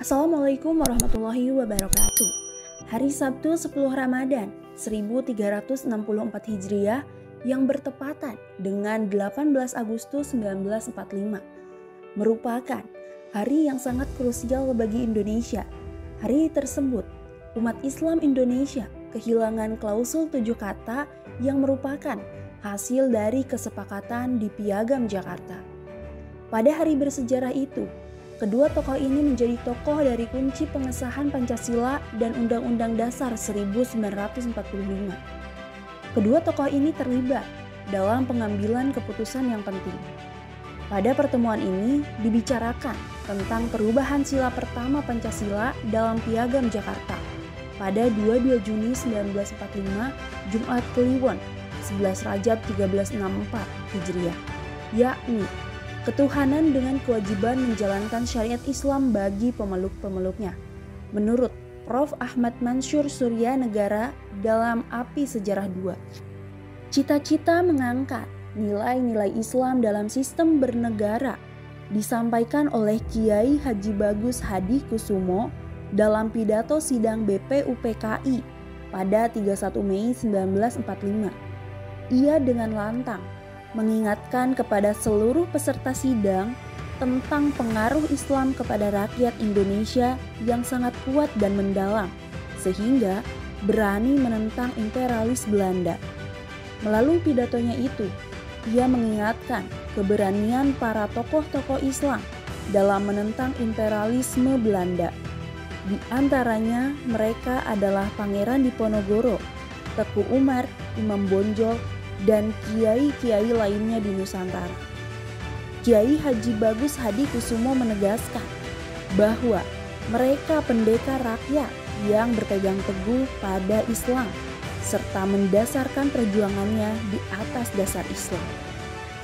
Assalamualaikum warahmatullahi wabarakatuh. Hari Sabtu 10 Ramadan 1364 Hijriah yang bertepatan dengan 18 Agustus 1945 merupakan hari yang sangat krusial bagi Indonesia. Hari tersebut, umat Islam Indonesia kehilangan klausul 7 kata yang merupakan hasil dari kesepakatan di Piagam Jakarta. Pada hari bersejarah itu, kedua tokoh ini menjadi tokoh dari kunci pengesahan Pancasila dan Undang-Undang Dasar 1945. Kedua tokoh ini terlibat dalam pengambilan keputusan yang penting. Pada pertemuan ini dibicarakan tentang perubahan sila pertama Pancasila dalam Piagam Jakarta pada 22 Juni 1945 Jumat Kliwon 11 Rajab 1364 Hijriah, yakni ketuhanan dengan kewajiban menjalankan syariat Islam bagi pemeluk-pemeluknya. Menurut Prof. Ahmad Mansur Surya Negara dalam Api Sejarah 2. Cita-cita mengangkat nilai-nilai Islam dalam sistem bernegara disampaikan oleh Kiai Haji Bagus Hadi Kusumo dalam pidato sidang BPUPKI pada 31 Mei 1945. Ia dengan lantang mengingatkan kepada seluruh peserta sidang tentang pengaruh Islam kepada rakyat Indonesia yang sangat kuat dan mendalam, sehingga berani menentang imperialis Belanda. Melalui pidatonya itu, ia mengingatkan keberanian para tokoh-tokoh Islam dalam menentang imperialisme Belanda. Di antaranya mereka adalah Pangeran Diponegoro, Teku Umar, Imam Bonjol, dan kiai-kiai lainnya di Nusantara. Kiai Haji Bagus Hadi Kusumo menegaskan bahwa mereka pendekar rakyat yang berpegang teguh pada Islam serta mendasarkan perjuangannya di atas dasar Islam.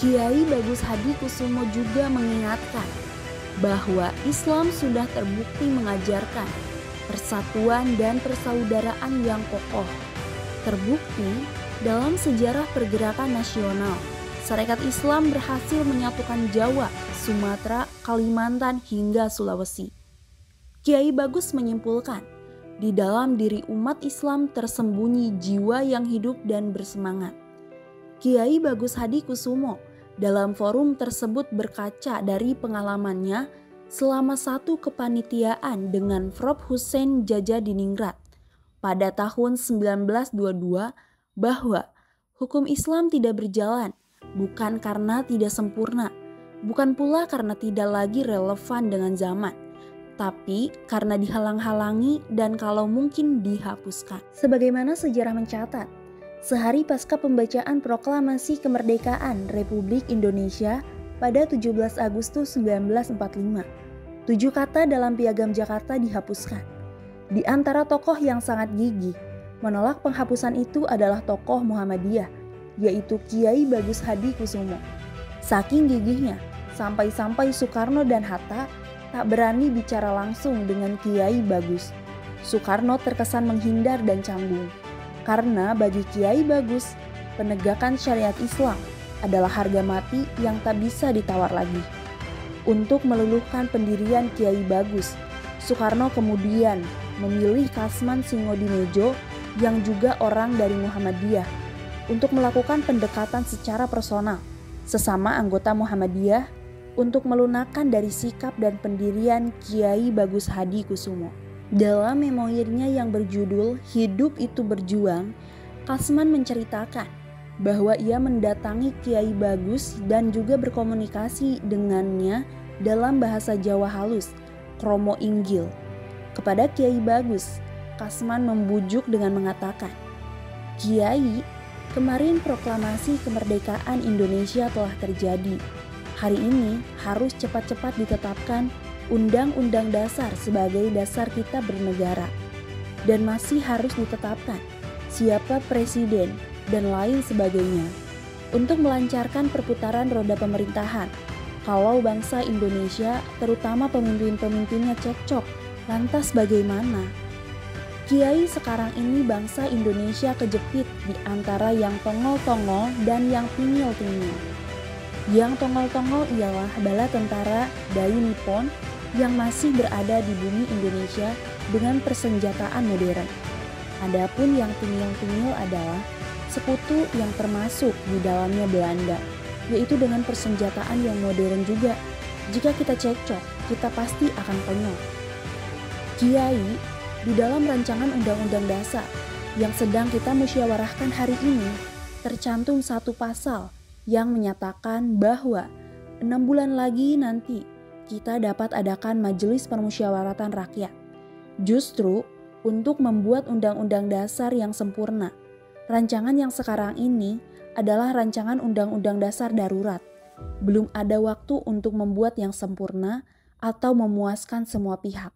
Kiai Bagus Hadi Kusumo juga mengingatkan bahwa Islam sudah terbukti mengajarkan persatuan dan persaudaraan yang kokoh. Terbukti dalam sejarah pergerakan nasional, Sarekat Islam berhasil menyatukan Jawa, Sumatera, Kalimantan hingga Sulawesi. Kiai Bagus menyimpulkan, di dalam diri umat Islam tersembunyi jiwa yang hidup dan bersemangat. Kiai Bagus Hadi Kusumo dalam forum tersebut berkaca dari pengalamannya selama satu kepanitiaan dengan Prof. Hussein Jajadiningrat pada tahun 1922 bahwa hukum Islam tidak berjalan bukan karena tidak sempurna, bukan pula karena tidak lagi relevan dengan zaman, tapi karena dihalang-halangi dan kalau mungkin dihapuskan. Sebagaimana sejarah mencatat, sehari pasca pembacaan proklamasi kemerdekaan Republik Indonesia pada 17 Agustus 1945, 7 kata dalam Piagam Jakarta dihapuskan. Di antara tokoh yang sangat gigih menolak penghapusan itu adalah tokoh Muhammadiyah, yaitu Kiai Bagus Hadi Kusumo. Saking gigihnya, sampai-sampai Soekarno dan Hatta tak berani bicara langsung dengan Kiai Bagus. Soekarno terkesan menghindar dan canggung, karena bagi Kiai Bagus, penegakan syariat Islam adalah harga mati yang tak bisa ditawar lagi. Untuk meluluhkan pendirian Kiai Bagus, Soekarno kemudian memilih Kasman Singodinedjo yang juga orang dari Muhammadiyah untuk melakukan pendekatan secara personal sesama anggota Muhammadiyah untuk melunakkan dari sikap dan pendirian Kiai Bagus Hadi Kusumo. Dalam memoirnya yang berjudul Hidup Itu Berjuang, Kasman menceritakan bahwa ia mendatangi Kiai Bagus dan juga berkomunikasi dengannya dalam bahasa Jawa halus, Kromo Inggil. Kepada Kiai Bagus, Kasman membujuk dengan mengatakan, "Kiai, kemarin proklamasi kemerdekaan Indonesia telah terjadi. Hari ini harus cepat-cepat ditetapkan Undang-Undang Dasar sebagai dasar kita bernegara. Dan masih harus ditetapkan siapa presiden dan lain sebagainya untuk melancarkan perputaran roda pemerintahan. Kalau bangsa Indonesia, terutama pemimpin-pemimpinnya cekcok, lantas bagaimana? Kiai, sekarang ini bangsa Indonesia kejepit di antara yang tongol-tongol dan yang tingil-tingil. Yang tongol-tongol ialah bala tentara Dai Nippon yang masih berada di bumi Indonesia dengan persenjataan modern. Adapun yang tengil-tengil adalah sekutu yang termasuk di dalamnya Belanda, yaitu dengan persenjataan yang modern juga. Jika kita cekcok, kita pasti akan konyol. Kiai, di dalam rancangan Undang-Undang Dasar yang sedang kita musyawarahkan hari ini, tercantum satu pasal yang menyatakan bahwa 6 bulan lagi nanti kita dapat adakan Majelis Permusyawaratan Rakyat. Justru untuk membuat undang-undang dasar yang sempurna. Rancangan yang sekarang ini adalah rancangan undang-undang dasar darurat. Belum ada waktu untuk membuat yang sempurna atau memuaskan semua pihak,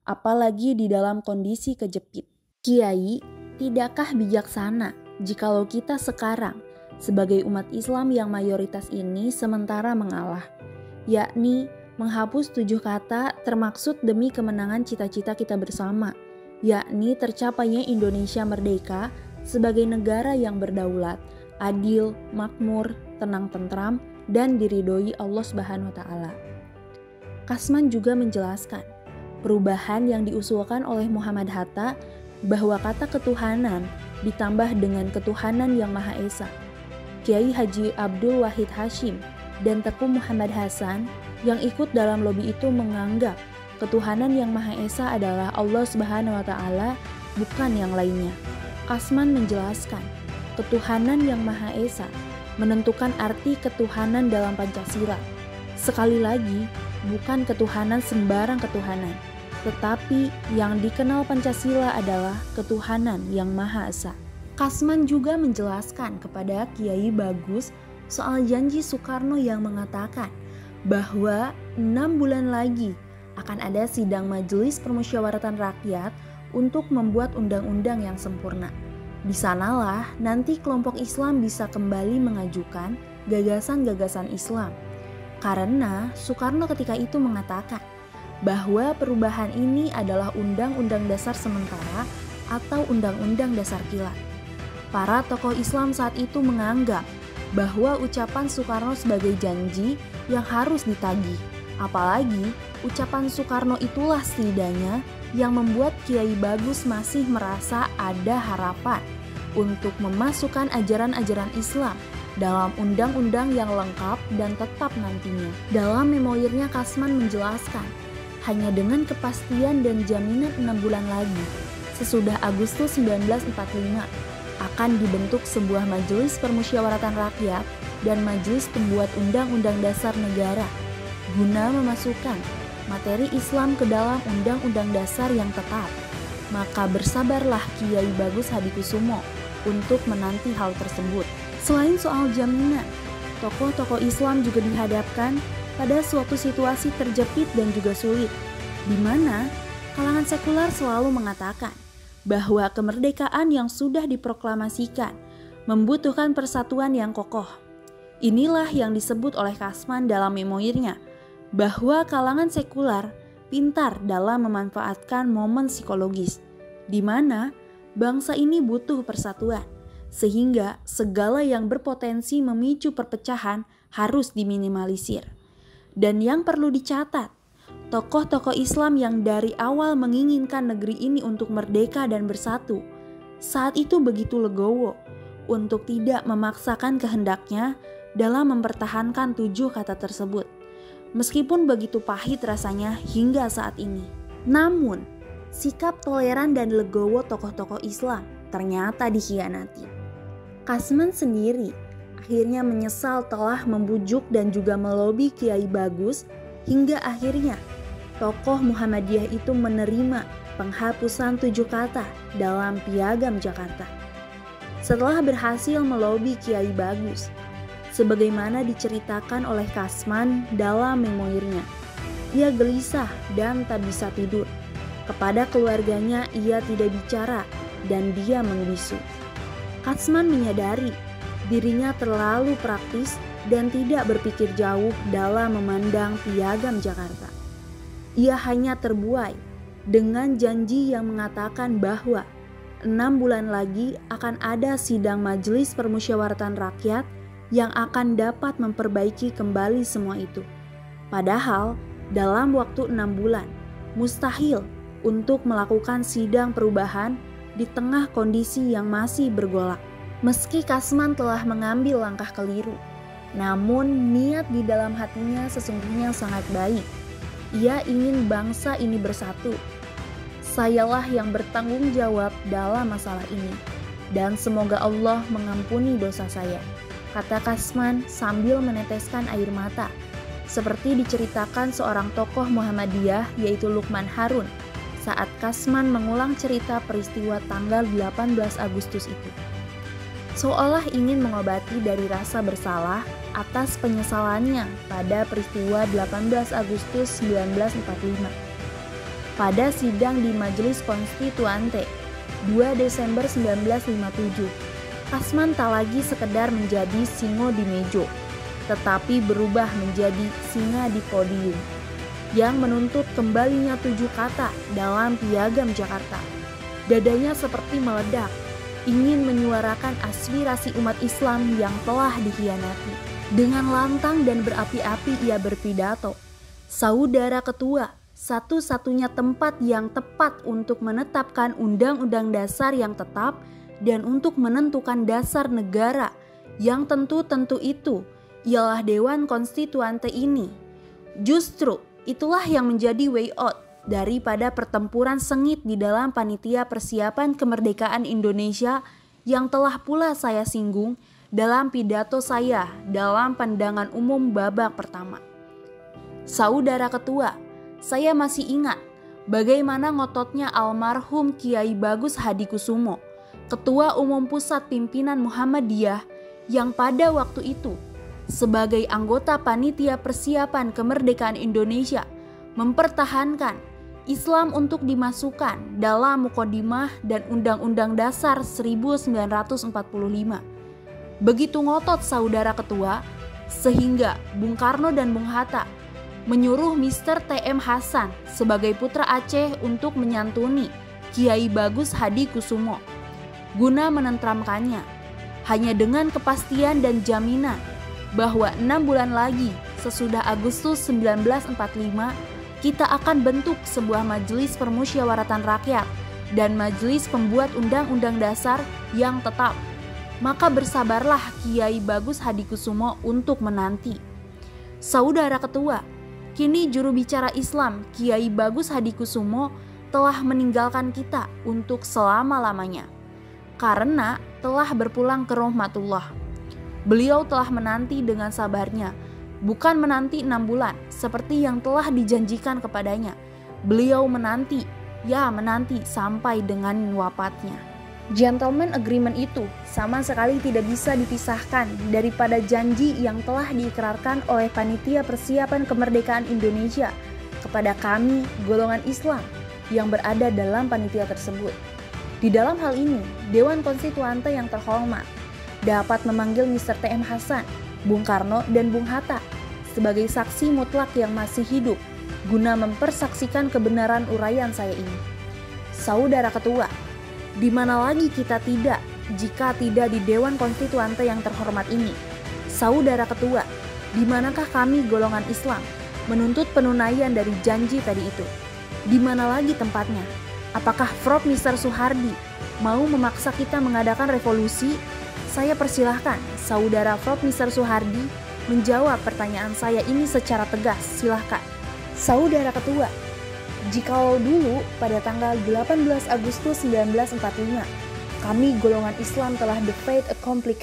apalagi di dalam kondisi kejepit. Kiai, tidakkah bijaksana jikalau kita sekarang sebagai umat Islam yang mayoritas ini sementara mengalah, yakni menghapus 7 kata termaksud demi kemenangan cita-cita kita bersama, yakni tercapainya Indonesia merdeka sebagai negara yang berdaulat, adil, makmur, tenang tentram, dan diridhoi Allah Subhanahu wa Ta'ala. Kasman juga menjelaskan perubahan yang diusulkan oleh Muhammad Hatta bahwa kata ketuhanan ditambah dengan ketuhanan yang Maha Esa. Kiai Haji Abdul Wahid Hashim dan Teku Muhammad Hasan yang ikut dalam lobi itu menganggap ketuhanan yang Maha Esa adalah Allah Subhanahu wa Ta'ala, bukan yang lainnya. Kasman menjelaskan, ketuhanan yang Maha Esa menentukan arti ketuhanan dalam Pancasila. Sekali lagi, bukan ketuhanan sembarang ketuhanan, tetapi yang dikenal Pancasila adalah ketuhanan yang Maha Esa. Kasman juga menjelaskan kepada Kiai Bagus soal janji Soekarno yang mengatakan bahwa 6 bulan lagi akan ada sidang Majelis Permusyawaratan Rakyat untuk membuat undang-undang yang sempurna. Di sanalah nanti kelompok Islam bisa kembali mengajukan gagasan-gagasan Islam. Karena Soekarno ketika itu mengatakan bahwa perubahan ini adalah Undang-Undang Dasar sementara atau Undang-Undang Dasar kilat. Para tokoh Islam saat itu menganggap bahwa ucapan Soekarno sebagai janji yang harus ditagih. Apalagi ucapan Soekarno itulah setidaknya yang membuat Kiai Bagus masih merasa ada harapan untuk memasukkan ajaran-ajaran Islam dalam undang-undang yang lengkap dan tetap nantinya. Dalam memoirnya Kasman menjelaskan, hanya dengan kepastian dan jaminan 6 bulan lagi, sesudah Agustus 1945, akan dibentuk sebuah Majelis Permusyawaratan Rakyat dan Majelis Pembuat Undang-Undang Dasar Negara guna memasukkan materi Islam ke dalam Undang-Undang Dasar yang tetap. Maka bersabarlah Kiai Bagus Hadikusumo untuk menanti hal tersebut. Selain soal jaminan, tokoh-tokoh Islam juga dihadapkan pada suatu situasi terjepit dan juga sulit, di mana kalangan sekuler selalu mengatakan bahwa kemerdekaan yang sudah diproklamasikan membutuhkan persatuan yang kokoh. Inilah yang disebut oleh Kasman dalam memoirnya, bahwa kalangan sekuler pintar dalam memanfaatkan momen psikologis, di mana bangsa ini butuh persatuan, sehingga segala yang berpotensi memicu perpecahan harus diminimalisir. Dan yang perlu dicatat, tokoh-tokoh Islam yang dari awal menginginkan negeri ini untuk merdeka dan bersatu, saat itu begitu legowo untuk tidak memaksakan kehendaknya dalam mempertahankan 7 kata tersebut. Meskipun begitu pahit rasanya hingga saat ini. Namun, sikap toleran dan legowo tokoh-tokoh Islam ternyata dikhianati. Kasman sendiri akhirnya menyesal telah membujuk dan juga melobi Kiai Bagus hingga akhirnya tokoh Muhammadiyah itu menerima penghapusan 7 kata dalam Piagam Jakarta. Setelah berhasil melobi Kiai Bagus, sebagaimana diceritakan oleh Kasman dalam memoirnya, ia gelisah dan tak bisa tidur. Kepada keluarganya ia tidak bicara dan dia membisu. Kasman menyadari dirinya terlalu praktis dan tidak berpikir jauh dalam memandang Piagam Jakarta. Ia hanya terbuai dengan janji yang mengatakan bahwa 6 bulan lagi akan ada sidang Majelis Permusyawaratan Rakyat yang akan dapat memperbaiki kembali semua itu. Padahal dalam waktu 6 bulan. Mustahil untuk melakukan sidang perubahan di tengah kondisi yang masih bergolak. Meski Kasman telah mengambil langkah keliru, namun niat di dalam hatinya sesungguhnya sangat baik. Ia ingin bangsa ini bersatu. Sayalah yang bertanggung jawab dalam masalah ini, dan semoga Allah mengampuni dosa saya, kata Kasman sambil meneteskan air mata. Seperti diceritakan seorang tokoh Muhammadiyah yaitu Lukman Harun saat Kasman mengulang cerita peristiwa tanggal 18 Agustus itu. Seolah ingin mengobati dari rasa bersalah atas penyesalannya pada peristiwa 18 Agustus 1945. Pada sidang di Majelis Konstituante 2 Desember 1957, Kasman tak lagi sekedar menjadi singo di mejo, tetapi berubah menjadi singa di podium yang menuntut kembalinya 7 kata dalam Piagam Jakarta. Dadanya seperti meledak, ingin menyuarakan aspirasi umat Islam yang telah dikhianati. Dengan lantang dan berapi-api ia berpidato, "Saudara Ketua, satu-satunya tempat yang tepat untuk menetapkan undang-undang dasar yang tetap dan untuk menentukan dasar negara yang tentu-tentu itu ialah Dewan Konstituante ini. Justru itulah yang menjadi way out daripada pertempuran sengit di dalam panitia persiapan kemerdekaan Indonesia yang telah pula saya singgung dalam pidato saya dalam pandangan umum babak pertama. Saudara Ketua, saya masih ingat bagaimana ngototnya almarhum Kiai Bagus Hadikusumo, Ketua Umum Pusat Pimpinan Muhammadiyah yang pada waktu itu sebagai anggota panitia persiapan kemerdekaan Indonesia mempertahankan Islam untuk dimasukkan dalam Muqaddimah dan Undang-Undang Dasar 1945. Begitu ngotot saudara Ketua, sehingga Bung Karno dan Bung Hatta menyuruh Mr. T.M. Hasan sebagai putra Aceh untuk menyantuni Kiai Bagus Hadikusumo guna menentramkannya, hanya dengan kepastian dan jaminan bahwa 6 bulan lagi sesudah Agustus 1945 kita akan bentuk sebuah majelis permusyawaratan rakyat dan majelis pembuat undang-undang dasar yang tetap. Maka bersabarlah Kiai Bagus Hadikusumo untuk menanti. Saudara Ketua, kini juru bicara Islam Kiai Bagus Hadikusumo telah meninggalkan kita untuk selama-lamanya karena telah berpulang ke rahmatullah. Beliau telah menanti dengan sabarnya, bukan menanti 6 bulan seperti yang telah dijanjikan kepadanya. Beliau menanti sampai dengan wafatnya. Gentleman agreement itu sama sekali tidak bisa dipisahkan daripada janji yang telah diikrarkan oleh Panitia Persiapan Kemerdekaan Indonesia kepada kami golongan Islam yang berada dalam panitia tersebut. Di dalam hal ini, Dewan Konstituante yang terhormat dapat memanggil Mr. T.M. Hasan, Bung Karno, dan Bung Hatta sebagai saksi mutlak yang masih hidup guna mempersaksikan kebenaran uraian saya ini. Saudara Ketua, di mana lagi kita tidak jika tidak di Dewan Konstituante yang terhormat ini? Saudara Ketua, di manakah kami golongan Islam menuntut penunaian dari janji tadi itu? Di mana lagi tempatnya? Apakah Prof. Mr. Soehardi mau memaksa kita mengadakan revolusi? Saya persilahkan Saudara Prof. Mr. Soehardi menjawab pertanyaan saya ini secara tegas, silahkan. Saudara Ketua, jikalau dulu pada tanggal 18 Agustus 1945, kami golongan Islam telah the fait accompli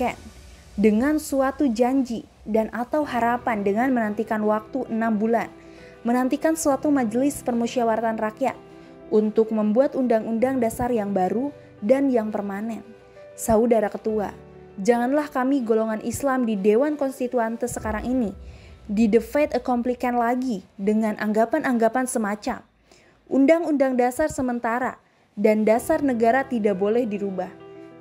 dengan suatu janji dan atau harapan dengan menantikan waktu 6 bulan, menantikan suatu majelis permusyawaratan rakyat untuk membuat undang-undang dasar yang baru dan yang permanen. Saudara Ketua, janganlah kami golongan Islam di Dewan Konstituante sekarang ini di the fait accompli lagi dengan anggapan-anggapan semacam Undang-Undang Dasar sementara dan dasar negara tidak boleh dirubah,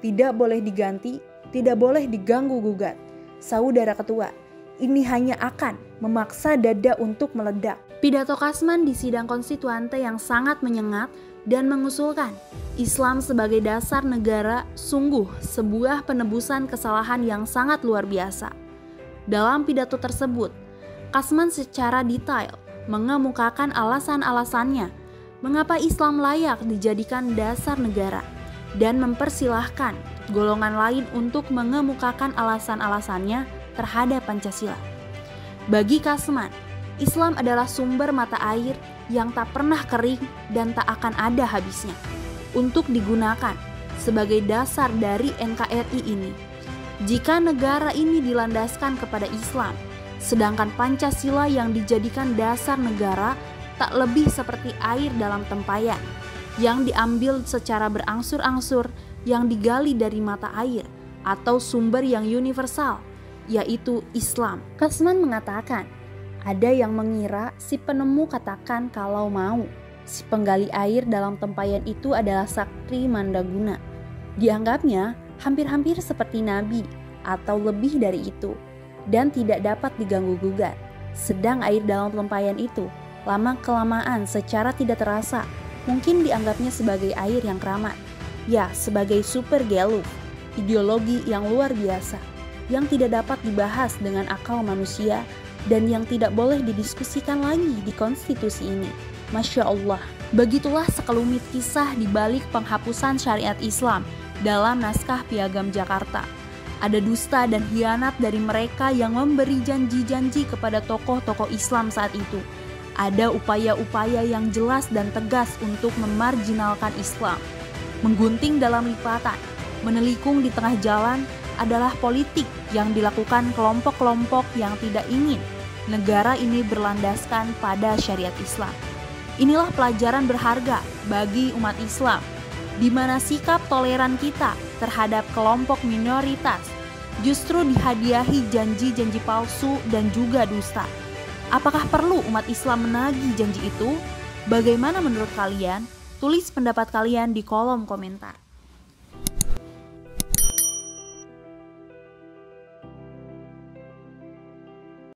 tidak boleh diganti, tidak boleh diganggu-gugat. Saudara Ketua, ini hanya akan memaksa dada untuk meledak. Pidato Kasman di sidang konstituante yang sangat menyengat dan mengusulkan Islam sebagai dasar negara sungguh sebuah penebusan kesalahan yang sangat luar biasa. Dalam pidato tersebut, Kasman secara detail mengemukakan alasan-alasannya mengapa Islam layak dijadikan dasar negara dan mempersilahkan golongan lain untuk mengemukakan alasan-alasannya terhadap Pancasila. Bagi Kasman, Islam adalah sumber mata air yang tak pernah kering dan tak akan ada habisnya untuk digunakan sebagai dasar dari NKRI ini. Jika negara ini dilandaskan kepada Islam, sedangkan Pancasila yang dijadikan dasar negara tak lebih seperti air dalam tempayan yang diambil secara berangsur-angsur yang digali dari mata air atau sumber yang universal, yaitu Islam. Kasman mengatakan, ada yang mengira si penemu katakan kalau mau si penggali air dalam tempayan itu adalah sakti mandaguna. Dianggapnya hampir-hampir seperti nabi atau lebih dari itu dan tidak dapat diganggu-gugat. Sedang air dalam tempayan itu lama-kelamaan secara tidak terasa mungkin dianggapnya sebagai air yang keramat. Ya, sebagai super geluh, ideologi yang luar biasa yang tidak dapat dibahas dengan akal manusia dan yang tidak boleh didiskusikan lagi di konstitusi ini. Masya Allah, begitulah sekelumit kisah di balik penghapusan syariat Islam dalam naskah Piagam Jakarta. Ada dusta dan khianat dari mereka yang memberi janji-janji kepada tokoh-tokoh Islam saat itu. Ada upaya-upaya yang jelas dan tegas untuk memarjinalkan Islam. Menggunting dalam lipatan, menelikung di tengah jalan adalah politik yang dilakukan kelompok-kelompok yang tidak ingin negara ini berlandaskan pada syariat Islam. Inilah pelajaran berharga bagi umat Islam, di mana sikap toleran kita terhadap kelompok minoritas justru dihadiahi janji-janji palsu dan juga dusta. Apakah perlu umat Islam menagih janji itu? Bagaimana menurut kalian? Tulis pendapat kalian di kolom komentar.